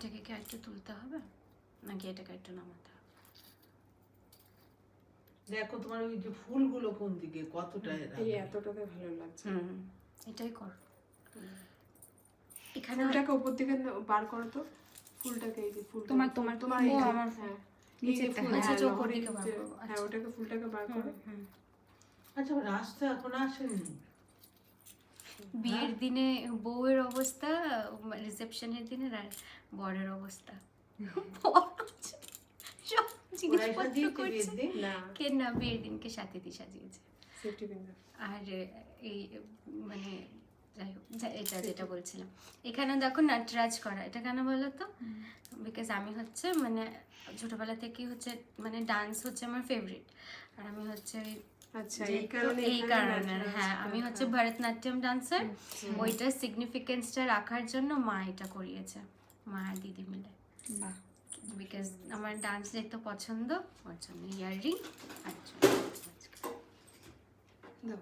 এটাকে কি একটু তুলতে হবে নাকি এটাকে একটু নামাতে হবে? দেখো তোমার ওই যে ফুলগুলো কোন দিকে কতটা এই এতটাতে ভালো লাগছে। এটাই কর। এখানে ফুলটাকে উপর দিকে বার করো তো, ফুলটাকে এই যে ফুলটা তোমার এই যে, আমার হ্যাঁ নিচেরটা, আচ্ছা উপর দিকে বার করবো। হ্যাঁ ওটাকে ফুলটাকে বার করো। আচ্ছা রাস্তা এখন আসেনি। বিয়ের দিনে বউয়ের অবস্থা, রিসেপশনের দিনে বরের অবস্থা। সব জিনিসপত্র করছে। না কে না বিয়ের দিনকে সাথীতে সাজিয়েছে। Safety pin. আর এই মানে যাই হোক, এটা যেটা বলছিলাম, এখানে দেখো নাটরাজ করা, এটা কেন বলো তো? বিকজ আমি হচ্ছে মানে ছোটবেলা থেকেই হচ্ছে মানে ডান্স হচ্ছে আমার ফেভারিট। আর আমি হচ্ছে আচ্ছা এই কারণে হ্যাঁ আমি হচ্ছে ভরতনাট্যম ডান্সার। ওইটার সিগনিফিকেন্সটা রাখার জন্য মা এটা করিয়েছে, মা আর দিদি মিলে। বিকজ আমার ডান্স দেখতে পছন্দ, ওর জন্য ইয়াররিং আর দাও